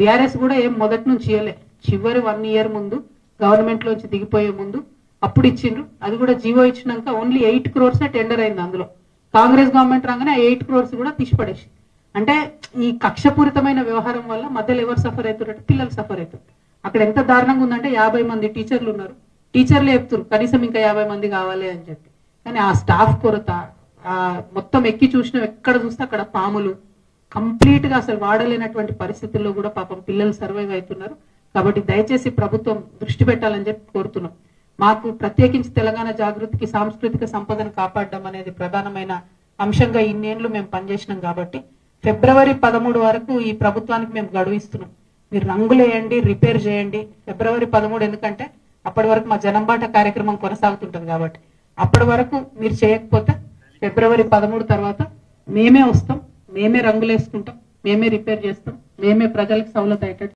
BRS కూడా ఏం మొదటి నుంచి ఇవ్వలే, చివరి 1 year ముందు గవర్నమెంట్ లోంచి దిగిపోయే ముందు అప్పుడు ఇచ్చిండ్రు. అది కూడా జీవో ఇచ్చినాక ఓన్లీ 8 crores టెండర్ అయింది. అందులో కాంగ్రెస్ గవర్నమెంట్ రాగానే 8 crores కూడా తీసిపడేసి. అంటే ఈ కక్షపూరితమైన వ్యవహారం వల్ల మధ్యలో ఎవరు సఫర్ అవుతారంటే పిల్లలు సఫర్ అవుతారు. అక్కడ ఎంత దారుణంగా ఉందంటే 50 మంది టీచర్లు ఉన్నారు, టీచర్లు చెప్తారు కనీసం ఇంకా 50 మంది కావాలి అని చెప్పి. కానీ ఆ స్టాఫ్ కొరత, మొత్తం ఎక్కి చూసినా ఎక్కడ చూస్తే అక్కడ పాములు, కంప్లీట్ గా అసలు వాడలేనటువంటి పరిస్థితుల్లో కూడా పాపం పిల్లలు సర్వైవ్ అవుతున్నారు. కాబట్టి దయచేసి ప్రభుత్వం దృష్టి పెట్టాలని చెప్పి కోరుతున్నాం. మాకు ప్రత్యేకించి తెలంగాణ జాగృతికి సాంస్కృతిక సంపదను కాపాడడం అనేది ప్రధానమైన అంశంగా ఇన్నేళ్లు మేము పనిచేసినాం. కాబట్టి February 13 వరకు ఈ ప్రభుత్వానికి మేము గడువిస్తున్నాం. మీరు రంగులు వేయండి, రిపేర్ చేయండి. February 13 ఎందుకంటే అప్పటి వరకు మా జనంబాట కార్యక్రమం కొనసాగుతుంటది. కాబట్టి అప్పటి వరకు మీరు చేయకపోతే February 13 తర్వాత మేమే వస్తాం, మేమే రంగులు వేసుకుంటాం, మేమే రిపేర్ చేస్తాం, మేమే ప్రజలకు సౌలత అయ్యేటట్టు